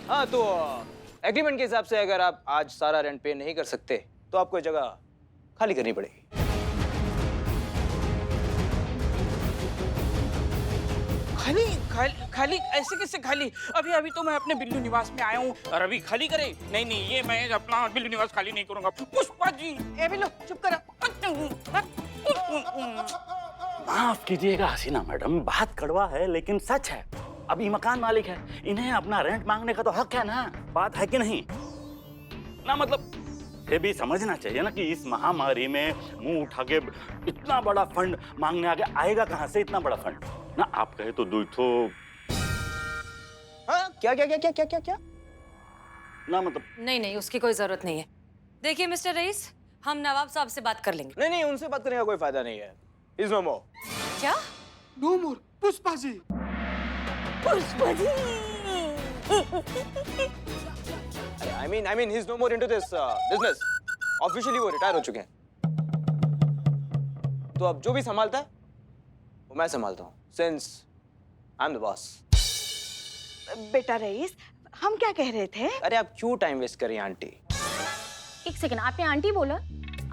हाँ तो एग्रीमेंट के हिसाब से अगर आप आज सारा रेंट पे नहीं कर सकते तो आपको ये जगह खाली करनी पड़ेगी। खाली खाली खाली ऐसे कैसे खाली? अभी अभी तो मैं अपने बिल्लू निवास में आया हूँ और अभी खाली करे? नहीं नहीं, ये मैं अपना बिल्लू निवास खाली नहीं करूंगा। पुष्पा जी, ए बिल्लू चुप करो। माफ कीजिएगा हसीना मैडम, बात कड़वा है लेकिन सच है। अभी मकान मालिक है, इन्हें अपना रेंट मांगने का तो हक है ना, बात है कि नहीं ना? मतलब ये भी समझना चाहिए ना कि इस महामारी में मुंह उठा के इतना बड़ा फंड मांगने आगे आएगा कहाँ से इतना बड़ा फंड ना? आप कहे तो दो तो हाँ क्या क्या क्या क्या क्या क्या क्या ना, मतलब नहीं नहीं, उसकी कोई जरूरत नहीं है। देखिए मिस्टर रईस, हम नवाब साहब से बात कर लेंगे। नहीं नहीं, उनसे बात करने का कोई फायदा नहीं है। Is no more. क्या? No more Pushpa ji. Pushpa ji. I mean, he's no more into this business. Officially वो रिटायर हो चुके हैं। तो अब जो भी संभालता है वो मैं संभालता हूँ। Since I'm the boss. बेटा रईस, हम क्या कह रहे थे? अरे आप क्यों टाइम वेस्ट कर रही हैं आंटी? एक सेकंड, आपने आंटी बोला?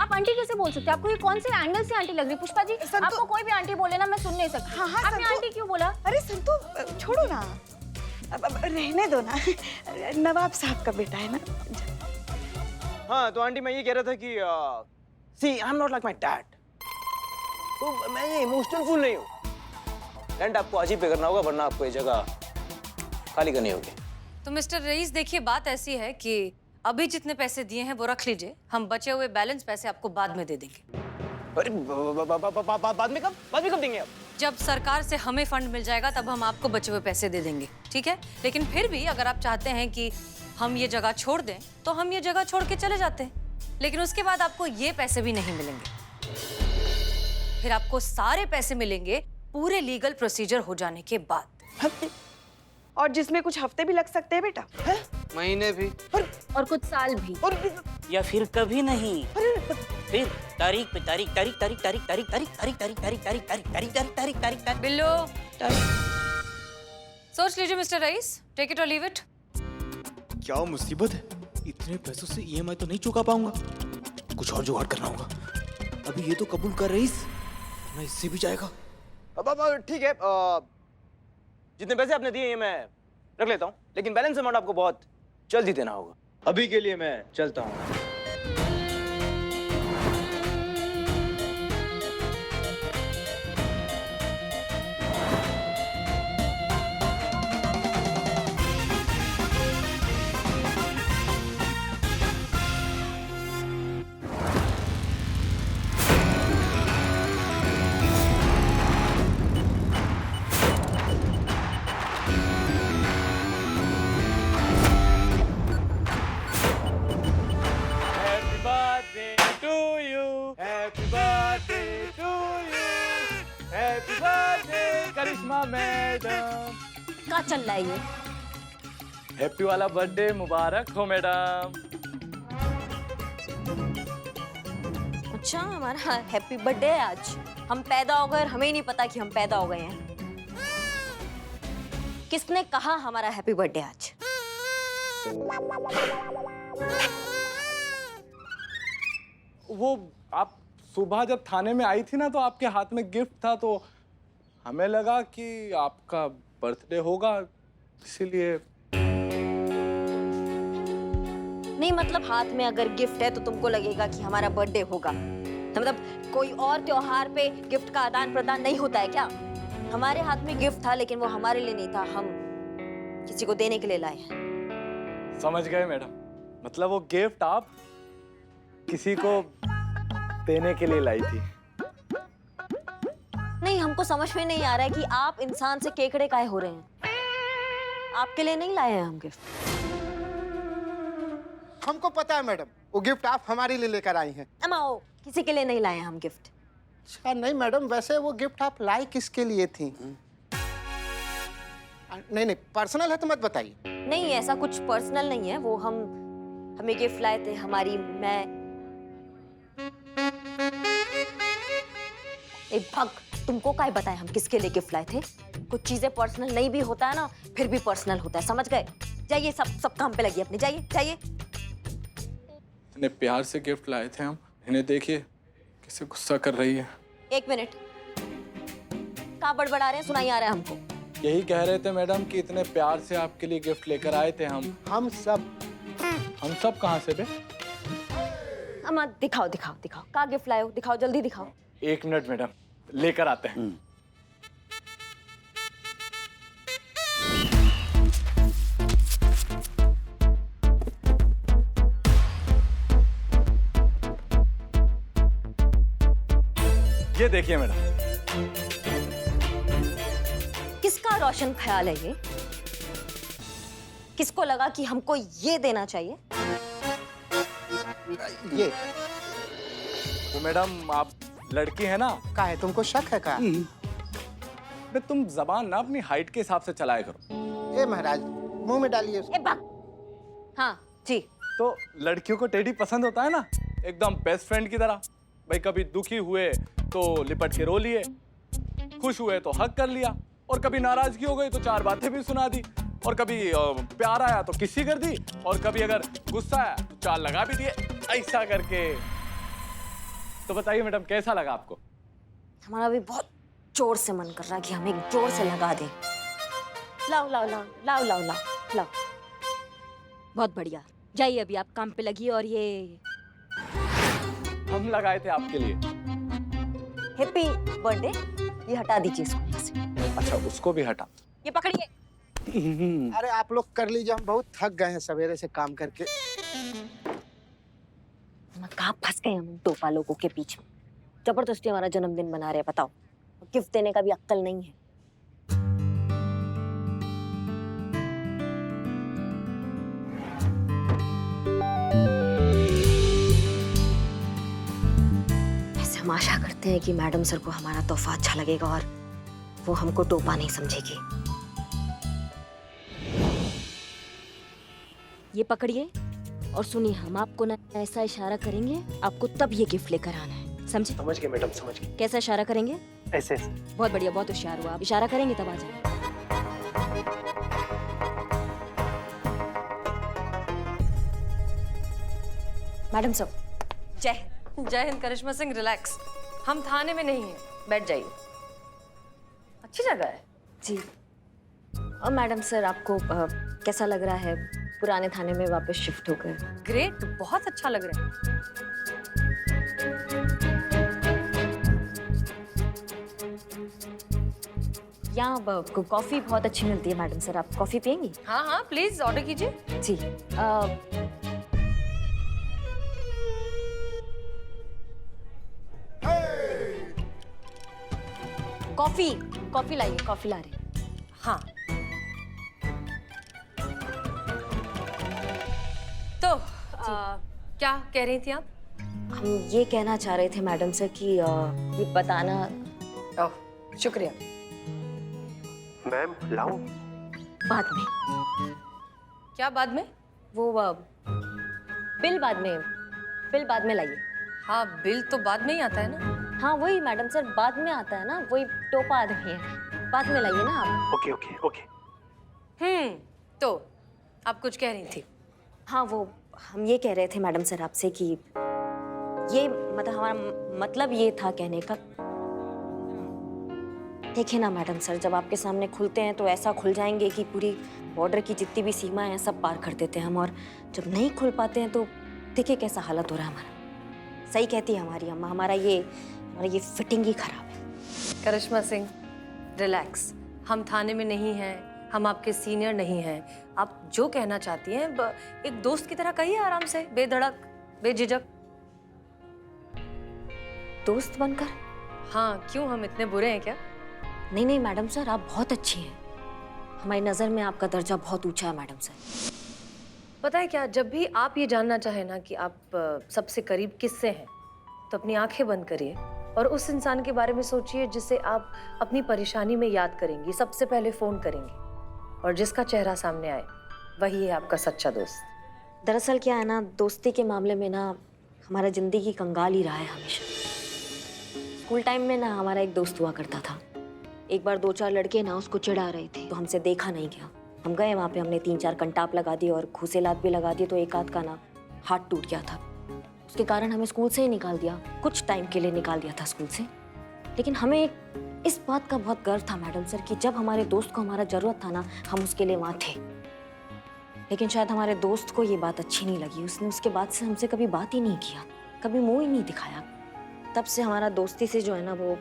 आप आंटी कैसे बोल सकते हैं? आपको ये कौन से एंगल से आंटी लग रही? पुष्पा जी, आपको कोई भी आंटी बोले ना, मैं सुन नहीं सकती। हाँ, आपने संतु- आंटी क्यों बोला? अरे संतु छोड़ो ना, अब रहने दो ना। नवाब साहब का बेटा है ना। हाँ तो आंटी मैं ये कह रहा था कि see, I'm not like my dad. तो मैं ये इमोशनल फूल नहीं हूँ। रेंट आपको आज ही पे करना होगा वरना आपको ये जगह खाली करनी होगी। तो मिस्टर रईस देखिए, बात ऐसी है कि अभी जितने पैसे दिए हैं वो रख लीजिए, हम बचे हुए बैलेंस पैसे आपको बाद में दे देंगे। अरे बाद में कब देंगे आप? जब सरकार से हमें फंड मिल जाएगा तब हम आपको बचे हुए पैसे दे देंगे, ठीक है? लेकिन फिर भी अगर आप चाहते हैं कि हम ये जगह छोड़ दें तो हम ये जगह छोड़ के चले जाते हैं, लेकिन उसके बाद आपको ये पैसे भी नहीं मिलेंगे। फिर आपको सारे पैसे मिलेंगे पूरे लीगल प्रोसीजर हो जाने के बाद। और जिसमें कुछ हफ्ते भी लग सकते हैं बेटा। महीने भी और कुछ साल भी। या फिर कभी नहीं, फिर तारीख पे तारीख तारीख तारीख तारीख तारीख तारीख तारीख तारीख तारीख तारीख तारीख तारीख तारीख तारीख तारीख तारीख। बिल्लो, सोच लीजिए मिस्टर रईस, टेक इट और लीव इट। क्या मुसीबत है, इतने पैसों से ईएमआई तो नहीं चुका पाऊंगा, कुछ और जुगाड़ करना होगा। अभी ये तो कबूल कर रईस, ना इससे भी जाएगा। अब ठीक है, जितने पैसे आपने दिए ये मैं रख लेता हूँ, लेकिन बैलेंस अमाउंट आपको बहुत जल्दी देना होगा। अभी के लिए मैं चलता हूँ। करिश्मा मैडम, क्या चल रहा है ये? हैप्पी वाला बर्थडे मुबारक हो मैडम। अच्छा, हमारा हैप्पी बर्थडे है आज। हम पैदा हो गए और हमें ही नहीं पता कि हम पैदा हो गए हैं। किसने कहा हमारा हैप्पी बर्थडे आज? वो आप सुबह जब थाने में आई थी ना तो आपके हाथ में गिफ्ट था, तो हमें लगा कि आपका बर्थडे होगा, इसीलिए। नहीं मतलब हाथ में अगर गिफ्ट है तो तुमको लगेगा कि हमारा बर्थडे होगा? तो मतलब कोई और त्योहार पे गिफ्ट का आदान प्रदान नहीं होता है क्या? हमारे हाथ में गिफ्ट था लेकिन वो हमारे लिए नहीं था, हम किसी को देने के लिए लाए हैं। समझ गए मैडम, मतलब वो गिफ्ट आप किसी को देने के लिए लाई थी। नहीं, हमको समझ में नहीं आ रहा है कि आप इंसान से केकड़े काहे हो रहे हैं। आपके लिए नहीं लाए हैं हम गिफ्ट। हमको पता है मैडम, वो गिफ्ट आप हमारे लिए लेकर आई हैं। अमाओ, किसी के लिए नहीं लाए हैं हम गिफ्ट। अच्छा नहीं मैडम, वैसे वो गिफ्ट आप लाई किसके लिए थी? नहीं नहीं, पर्सनल है तो मत बताइए। नहीं, ऐसा कुछ पर्सनल नहीं है। वो हमें गिफ्ट लाए थे हमारी भग, तुमको क्या बताए हम किसके लिए गिफ्ट लाए थे? कुछ चीजें पर्सनल नहीं भी होता है ना, फिर भी पर्सनल होता है, समझ गए? जाइए, सब काम पे लगिए अपने, जाइए जाइए। इतने प्यार से गिफ्ट लाए थे हम, इन्हें देखिए कैसे गुस्सा कर रही है। 1 मिनट, कहाँ बड़बड़ा रहे हैं, सुनाई आ रहा है हमको। यही कह रहे थे मैडम कि इतने प्यार से आपके लिए गिफ्ट लेकर आए थे हम। हम सब कहाँ से बे? अम्मा दिखाओ दिखाओ दिखाओ, कहाँ गिफ्ट लाए हो, दिखाओ जल्दी दिखाओ। 1 मिनट मैडम, लेकर आते हैं। ये देखिए मैडम। किसका रोशन ख्याल है ये? किसको लगा कि हमको ये देना चाहिए? ये तो मैडम आप लड़की है ना? का है, तुमको शक है का? बे तुम जबान ना अपनी हाइट के हिसाब से चलाया करो। ए महाराज, मुंह में डालिए ए बक। हाँ जी। तो लड़कियों को टेडी पसंद होता है ना, एकदम बेस्ट फ्रेंड की तरह। भाई कभी दुखी हुए तो लिपट के रो लिए, खुश हुए तो हक कर लिया, और कभी नाराजगी हो गई तो 4 बातें भी सुना दी, और कभी प्यार आया तो किसी कर दी, और कभी अगर गुस्सा आया तो 4 लगा भी दिए, ऐसा करके। तो बताइए मैडम कैसा लगा आपको? हमारा भी बहुत जोर से मन कर रहा है कि हम एक जोर से लगा दें। लाओ लाओ लाओ लाओ लाओ लाओ लाओ। बहुत बढ़िया, जाइए अभी आप काम पे लगिए। और ये हम लगाए थे आपके लिए। हैप्पी बर्थडे, ये हटा दीजिए इसको यहाँ से। अच्छा उसको भी हटा। ये पकड़िए। अरे आप लोग कर लीजिए, हम बहुत थक गए हैं सवेरे से काम करके। कहाँ फंस गए हम टोपा लोगों के पीछे। जबरदस्ती हमारा जन्मदिन मना रहे हैं, बताओ। गिफ्ट देने का भी अक्ल नहीं है। ऐसे हम आशा करते हैं कि मैडम सर को हमारा तोहफा अच्छा लगेगा और वो हमको टोपा नहीं समझेगी। ये पकड़िए और सुनिए, हम आपको ना ऐसा इशारा करेंगे, आपको तब ये गिफ्ट लेकर आना है, समझे? समझ गए मैडम, समझ गए। कैसा इशारा करेंगे? ऐसे। बहुत बढ़िया, बहुत होशियार हुआ। आप इशारा करेंगे तब आ जाएंगे। मैडम साहब, जय हिंद। जय हिंद करिश्मा सिंह, रिलैक्स। हम थाने में नहीं हैं, बैठ जाइए। अच्छी जगह है जी। और मैडम सर, आपको कैसा लग रहा है पुराने थाने में वापस शिफ्ट होकर? ग्रेट, बहुत अच्छा लग रहा है। यहाँ कॉफी बहुत अच्छी मिलती है मैडम सर, आप कॉफी पियेंगी? हाँ हाँ, प्लीज ऑर्डर कीजिए। जी। कॉफी कॉफी लाइए, कॉफी ला रहे। हाँ। तो क्या कह रही थी आप? हम ये कहना चाह रहे थे मैडम सर कि ये बताना। ओह, शुक्रिया। मैम लाऊं? बाद में। क्या बाद में? वो बिल बाद में लाइए। हाँ, बिल तो बाद में ही आता है ना। हाँ वही मैडम सर, बाद में आता है ना, वही टोपा आदमी है, बाद में लाइए ना आप। Okay okay okay. तो आप कुछ कह रही थी? हाँ, वो हम ये कह रहे थे मैडम सर आपसे कि ये मतलब हमारा मतलब ये था कहने का। देखिए ना मैडम सर, जब आपके सामने खुलते हैं तो ऐसा खुल जाएंगे कि पूरी बॉर्डर की जितनी भी सीमाएं हैं सब पार कर देते हैं हम, और जब नहीं खुल पाते हैं तो देखिए कैसा हालत हो रहा है हमारा। सही कहती है हमारी अम्मा, हमारा ये फिटिंग ही खराब है। करिश्मा सिंह, रिलैक्स। हम थाने में नहीं हैं, हम आपके सीनियर नहीं हैं। आप जो कहना चाहती हैं एक दोस्त की तरह कहिए, आराम से, बेधड़क, बेझिझक। दोस्त बनकर? हाँ, क्यों, हम इतने बुरे हैं क्या? नहीं नहीं मैडम सर, आप बहुत अच्छी हैं। हमारी नज़र में आपका दर्जा बहुत ऊंचा है मैडम सर। पता है क्या, जब भी आप ये जानना चाहें ना कि आप सबसे करीब किससे हैं, तो अपनी आंखें बंद करिए और उस इंसान के बारे में सोचिए जिसे आप अपनी परेशानी में याद करेंगी, सबसे पहले फ़ोन करेंगी, और जिसका चेहरा सामने आए वही है आपका सच्चा दोस्त। दरअसल क्या है ना, दोस्ती के मामले में ना हमारा ज़िंदगी कंगाल ही रहा है हमेशा। स्कूल टाइम में ना हमारा एक दोस्त हुआ करता था। एक बार 2-4 लड़के ना उसको चिढ़ा रहे थे तो हमसे देखा नहीं गया, हम गए वहाँ पे, हमने 3-4 कंटाप लगा दिए और घूसे-लात भी लगा दिए, तो एक आध का ना हाथ टूट गया था। उसके कारण हमें स्कूल से ही निकाल दिया, कुछ टाइम के लिए निकाल दिया था स्कूल से। लेकिन हमें इस बात का बहुत गर्व था मैडम सर कि जब हमारे दोस्त को हमारा जरूरत था ना, हम उसके लिए वहाँ थे। लेकिन शायद हमारे दोस्त को ये बात अच्छी नहीं लगी, उसने उसके बाद से हमसे कभी बात ही नहीं किया, कभी मुंह ही नहीं दिखाया। तब से हमारा दोस्ती से जो है ना वो,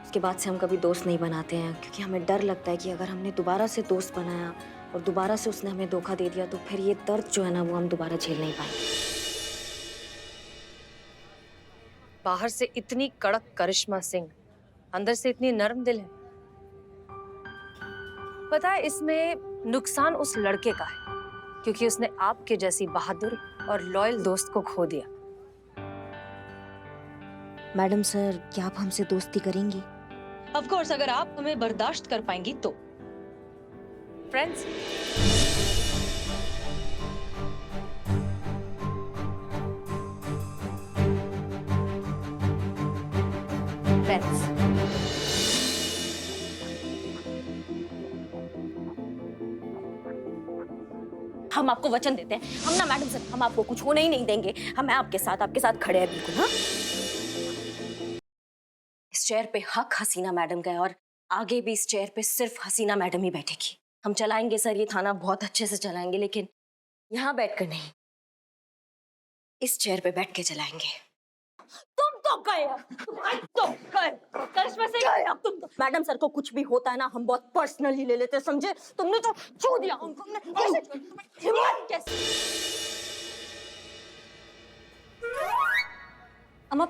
उसके बाद से हम कभी दोस्त नहीं बनाते हैं, क्योंकि हमें डर लगता है कि अगर हमने दोबारा से दोस्त बनाया और दोबारा से उसने हमें धोखा दे दिया तो फिर ये दर्द जो है ना वो हम दोबारा झेल नहीं पाएंगे। बाहर से इतनी कड़क करिश्मा सिंह, अंदर से इतनी नरम दिल है। पता है इसमें नुकसान उस लड़के का है, क्योंकि उसने आपके जैसी बहादुर और लॉयल दोस्त को खो दिया। मैडम सर, क्या आप हमसे दोस्ती करेंगी? ऑफ कोर्स, अगर आप हमें बर्दाश्त कर पाएंगी तो। फ्रेंड्स, हम आपको वचन देते हैं, हम ना मैडम सर, हम आपको कुछ होने ही नहीं देंगे। हम आपके साथ खड़े हैं बिल्कुल। हाँ, इस चेयर पे हक हसीना मैडम का है और आगे भी इस चेयर पे सिर्फ हसीना मैडम ही बैठेगी। हम चलाएंगे सर ये थाना बहुत अच्छे से चलाएंगे, लेकिन यहाँ बैठकर नहीं, इस चेयर पे बैठ के चलाएंगे। तुम तो गए, करिश्मा से गए अब तुम तो। मैडम सर को कुछ भी होता है ना, हम बहुत पर्सनली ले लेते, समझे? तुमने तो छू दिया हमको, हिम्मत कैसे? अम्मा,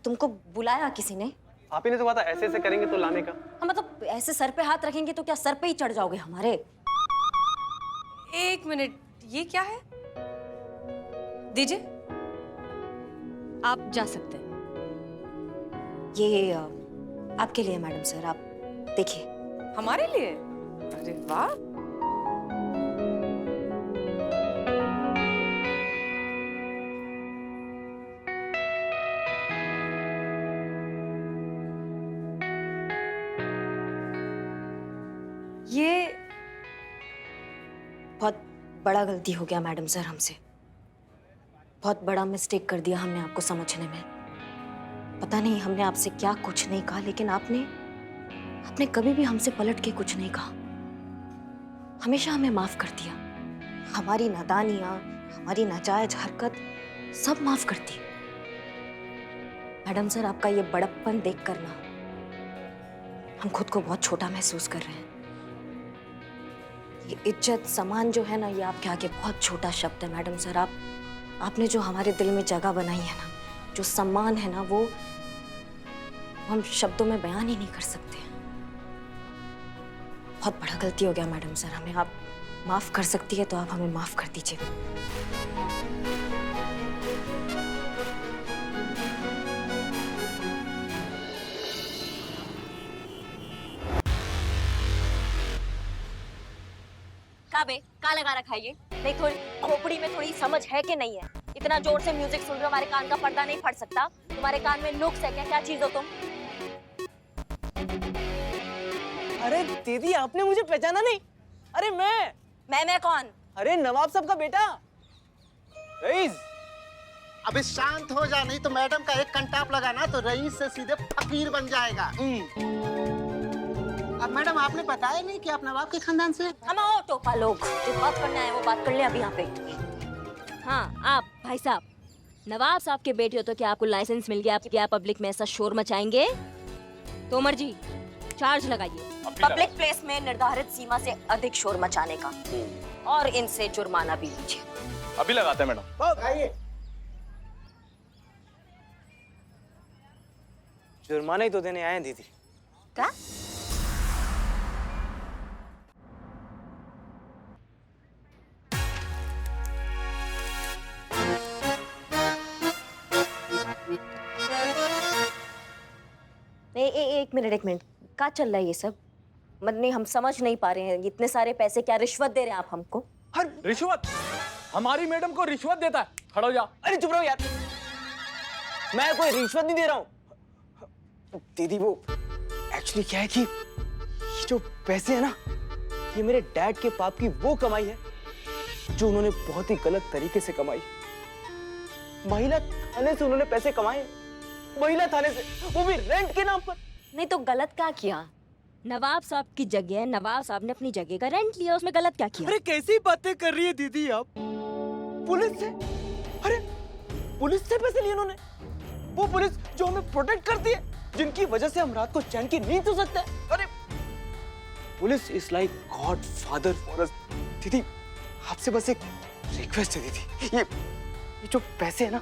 तुमको बुलाया किसी ने? आप ही ने तो कहा था ऐसे ऐसे करेंगे तो लाने का। हाँ, मतलब ऐसे सर पे हाथ रखेंगे तो क्या सर पे ही चढ़ जाओगे हमारे? एक मिनट, ये क्या है? दीजिए, आप जा सकते हैं। ये आपके लिए मैडम सर, आप देखिए। हमारे लिए? अरे वाह। ये बहुत बड़ा गलती हो गया मैडम सर हमसे, बहुत बड़ा मिस्टेक कर दिया हमने आपको समझने में। पता नहीं हमने आपसे क्या कुछ नहीं कहा, लेकिन आपने कभी भी हमसे पलट के कुछ नहीं कहा, हमेशा हमें माफ कर दिया। हमारी नादानियां, हमारी नाजायज हरकत सब माफ कर दी। मैडम सर, आपका ये बड़प्पन देख कर ना हम खुद को बहुत छोटा महसूस कर रहे हैं। ये इज्जत सम्मान जो है ना, ये आपके आगे बहुत छोटा शब्द है मैडम सर। आपने जो हमारे दिल में जगह बनाई है ना, जो सम्मान है ना, वो हम शब्दों में बयान ही नहीं कर सकते। बहुत बड़ा गलती हो गया मैडम सर, हमें आप माफ कर सकती है तो आप हमें माफ कर दीजिए। काबे का लगा रखा है ये? नहीं, थोड़ी खोपड़ी में थोड़ी समझ है कि नहीं है? इतना जोर से म्यूजिक सुन रहे हो, हमारे कान का पर्दा नहीं फट सकता? तुम्हारे कान में नुक्स है क्या? क्या चीज हो तुम? अरे दीदी, आपने मुझे पहचाना नहीं? अरे मैं कौन? अरे नवाब साहब का बेटा रईस। अबे शांत हो जा, नहीं तो मैडम का एक कंटाप लगाना तो रईस से सीधे फकीर बन जाएगा। अब मैडम, आपने बताया नहीं कि आप नवाब के खानदान से? हम आओ टोपा लोग, जो बात करना है वो बात कर ले अभी यहाँ पे। हाँ, आप भाई साहब, नवाब साहब के बेटे हो तो क्या आपको लाइसेंस मिल गया कि आप पब्लिक में ऐसा शोर मचाएंगे? तोमर जी, चार्ज लगाइए पब्लिक प्लेस में निर्धारित सीमा से अधिक शोर मचाने का, और इनसे जुर्माना भी लीजिए। अभी लगाते हैं मैडम। आइए। जुर्माना ही तो देने आए हैं दीदी। क्या? एक मिनट, क्या चल रहा है ये सब? नहीं, हम समझ नहीं पा रहे हैं। इतने सारे पैसे क्या रिश्वत दे रहे हैं आप हमको? रिश्वत? हमारी मैडम को रिश्वत देता है? खड़ा हो जा। अरे चुप रहो यार, मैं कोई रिश्वत नहीं दे रहा हूँ दीदी। वो एक्चुअली क्या है कि ये जो पैसे है ना, ये मेरे डैड के पाप की वो कमाई है जो उन्होंने बहुत ही गलत तरीके से कमाई। महिला थाने से उन्होंने पैसे कमाए, महिला थाने से, वो भी रेंट के नाम पर। नहीं तो गलत क्या किया? नवाब साहब की जगह नवाब साहब ने अपनी जगह का रेंट लिया, उसमें गलत क्या किया? अरे कैसी बातें कर रही है दीदी आप? पुलिस से, अरे पुलिस से पैसे लिए उन्होंने। वो पुलिस जो हमें प्रोटेक्ट करती है, जिनकी वजह से हम रात को चैन की नींद सो सकते हैं। अरे police is like God father for us. दीदी आपसे बस एक रिक्वेस्ट है दीदी, ये जो पैसे है ना,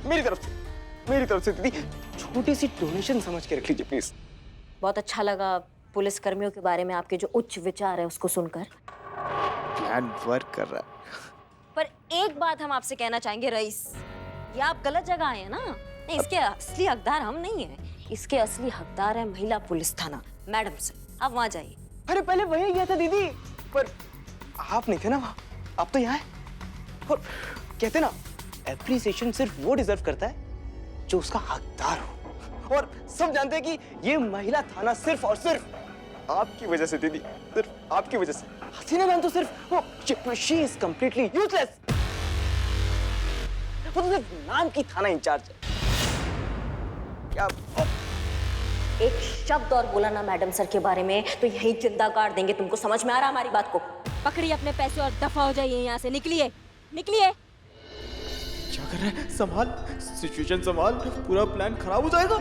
मेरी तरफ से दीदी छोटी सी डोनेशन समझ के रख लीजिए प्लीज। बहुत अच्छा लगा पुलिस कर्मियों के बारे में आपके जो उच्च विचार है उसको सुनकर। प्लान वर्क कर रहा है। पर एक बात हम आपसे कहना चाहेंगे रईस, ये आप गलत जगह आए हैं ना। नहीं, इसके असली हकदार हम नहीं हैं, इसके असली हकदार है महिला पुलिस थाना मैडम से। आप वहाँ जाइए। अरे पहले वही गया था दीदी, पर आप नहीं थे ना वहाँ, आप तो यहाँ हैं। और कहते ना, एप्रिसिएशन सिर्फ वो डिजर्व करता है जो उसका हकदार हो। और सब जानते हैं कि ये महिला थाना सिर्फ और सिर्फ आपकी वजह से दीदी, सिर्फ आपकी वजह से। हसीना मैम तो सिर्फ वो शी इज कंप्लीटली यूजलेस। वो तो सिर्फ नाम की थाना इंचार्ज है। क्या एक शब्द और बोला ना मैडम सर के बारे में तो यही जिंदा काट देंगे। तुमको समझ में आ रहा हमारी बात को? पकड़िए अपने पैसे और दफा हो जाइए यहाँ से। निकलिए निकलिए। क्या कर रहे हैं? संभाल सिचुएशन, संभाल, पूरा प्लान खराब हो जाएगा।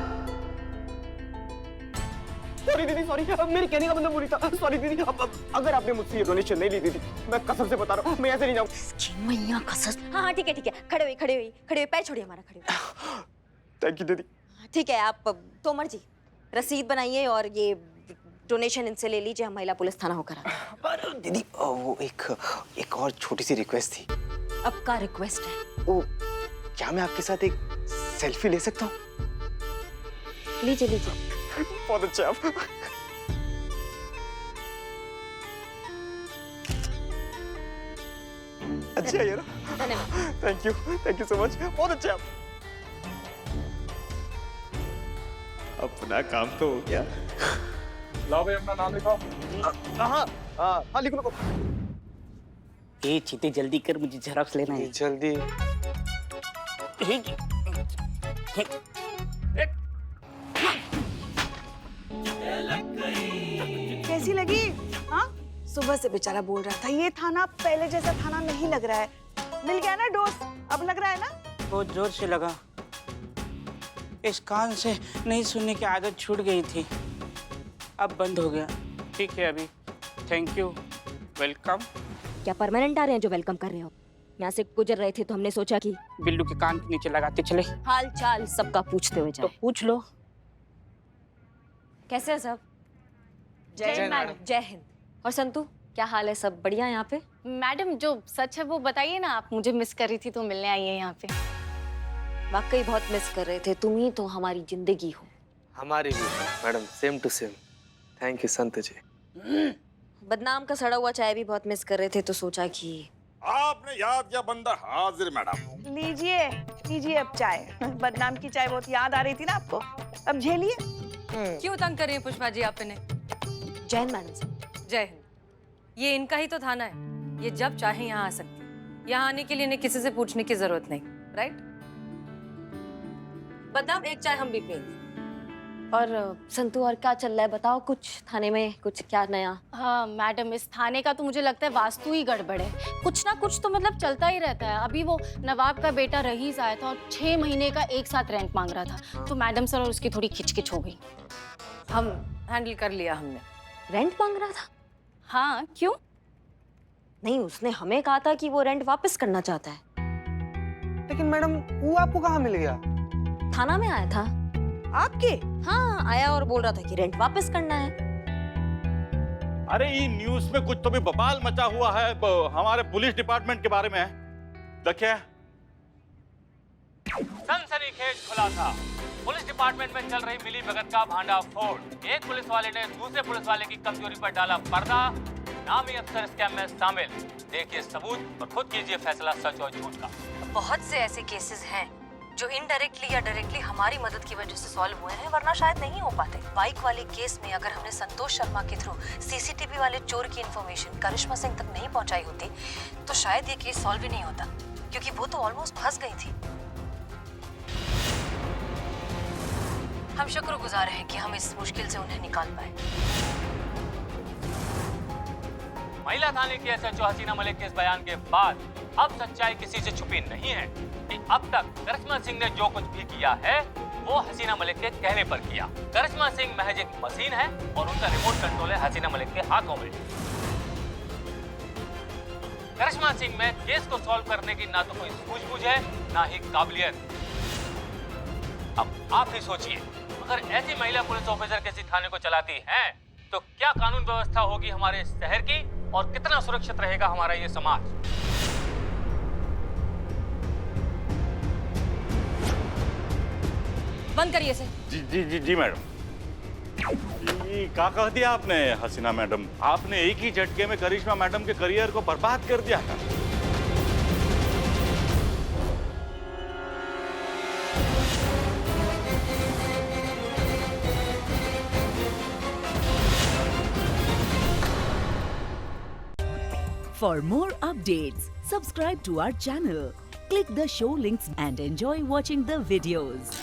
सॉरी दीदी, सॉरी, मेरे कहने का मतलब वो नहीं था। सॉरी दीदी, अगर आपने मुझसे ये डोनेशन नहीं ली दीदी, मैं कसम से बता रहा हूँ, मैं ऐसे नहीं जाऊँ। मैया कसम। हाँ ठीक है, खड़े हुई, पैर छोड़िए हमारा, खड़े हुई। थैंक यू दीदी। ठीक है, आप तोमर जी रसीद बनाइए और ये डोनेशन इनसे ले लीजिए, हम महिला पुलिस थाना होकर आए। पर दीदी वो एक और छोटी सी रिक्वेस्ट थी। अब का रिक्वेस्ट है? वो क्या मैं आपके साथ एक सेल्फी ले सकता हूँ? लीजिए। बहुत अच्छा आप। अच्छा है ना? धन्यवाद। थैंक यू सो मच, बहुत अच्छा आप। अपना काम तो हो गया। लाओ भाई अपना नाम लिखाओ। हाँ लिखो। ए चीते जल्दी कर, मुझे जेरॉक्स लेना है। जल्दी। कैसी लगी? हाँ, सुबह से बेचारा बोल रहा था ये थाना पहले जैसा थाना नहीं लग रहा है। मिल गया ना डोज? अब लग रहा है ना? बहुत जोर से लगा। इस कान से नहीं सुनने की आदत छूट गई थी, अब बंद हो गया। ठीक है अभी, थैंक यू, वेलकम। क्या परमानेंट आ रहे हैं जो वेलकम कर रहे हो? यहाँ से गुजर रहे थे तो हमने सोचा कि बिल्लू के कान के नीचे लगाते चले। हाल चाल सबका पूछते हुए तो जाए। पूछ लो। कैसे है सब? जय मैडम। जय हिंद। और संतू, क्या हाल है? सब बढ़िया यहाँ पे? मैडम जो सच है वो बताइए ना। आप मुझे मिस कर रही थी तो मिलने आई है यहाँ पे। वाकई बहुत मिस कर रहे थे। तुम ही तो हमारी जिंदगी हो। हमारी भी madam, same to same. Thank you Sant ji. बदनाम का सड़ा हुआ चाय भी बहुत मिस कर रहे थे तो सोचा कि आपने याद किया, बंदर हाजिर मैडम। लीजिए अब चाय। बदनाम की चाय बहुत याद आ रही थी ना आपको, अब झेलिए। क्यों तंग कर रही है पुष्पा जी आप इन्हें? जैन मैडम से। जय हिंद। ये इनका ही तो थाना है, ये जब चाहे यहाँ आ सकती है। यहाँ आने के लिए इन्हें किसी से पूछने की जरूरत नहीं, राइट? बदनाम, एक चाय हम भी पियेंगे। और संतू, और क्या चल रहा है? बताओ कुछ, थाने में कुछ क्या नया? हाँ मैडम, इस थाने का तो मुझे लगता है वास्तु ही गड़बड़ है। कुछ ना कुछ तो मतलब चलता ही रहता है। अभी वो नवाब का बेटा रईस आया था और 6 महीने का एक साथ रेंट मांग रहा था, तो मैडम सर और उसकी थोड़ी खिचकिच हो गई। हम हैंडल कर लिया हमने। रेंट मांग रहा था? हाँ, क्यों? नहीं, उसने हमें कहा था कि वो रेंट वापस करना चाहता है। लेकिन मैडम वो आपको कहाँ मिल गया? थाना में आया था। आपके? हाँ, आया और बोल रहा था कि रेंट वापस करना है। अरे ये न्यूज़ में कुछ तो भी बवाल मचा हुआ है हमारे पुलिस डिपार्टमेंट के बारे में। देखिए, सनसनीखेज खुलासा। पुलिस डिपार्टमेंट में चल रही मिली भगत का भांडाफोड़। एक पुलिस वाले ने दूसरे पुलिस वाले की कमजोरी पर डाला पर्दा। नामी अफसर स्कैम में शामिल। देखिए सबूत और खुद कीजिए फैसला सच और झूठ का। बहुत से ऐसे केसेस हैं जो इनडायरेक्टली या डायरेक्टली हमारी मदद की वजह से सॉल्व हुए हैं, वरना शायद नहीं हो पाते। बाइक वाले केस में अगर हमने संतोष शर्मा के थ्रू सीसीटीवी वाले चोर की इन्फॉर्मेशन करिश्मा सिंह तक नहीं पहुंचाई होती तो शायद ये केस सॉल्व ही नहीं होता, क्योंकि वो तो ऑलमोस्ट फंस गई थी। हम शुक्रगुजार हैं कि हम इस मुश्किल से उन्हें निकाल पाए। महिला थाने की एसएचओ हसीना मलिक के इस बयान के बाद अब सच्चाई किसी से छुपी नहीं है कि अब तक करिश्मा सिंह ने जो कुछ भी किया है वो हसीना मलिक के कहने पर किया। करिश्मा सिंह महज एक मशीन है और उनका रिमोट कंट्रोल है हसीना मलिक के हाथों में। करिश्मा सिंह में केस को सॉल्व करने की ना तो कोई सूझबूझ है ना ही काबिलियत। अब आप ही सोचिए, अगर ऐसी महिला पुलिस ऑफिसर किसी थाने को चलाती हैं तो क्या कानून व्यवस्था होगी हमारे शहर की और कितना सुरक्षित रहेगा हमारा ये समाज। बंद करिए इसे। जी जी जी जी मैडम। ये क्या कह दिया आपने हसीना मैडम? आपने एक ही झटके में करिश्मा मैडम के करियर को बर्बाद कर दिया था। For more updates, subscribe to our channel, click the show links and enjoy watching the videos.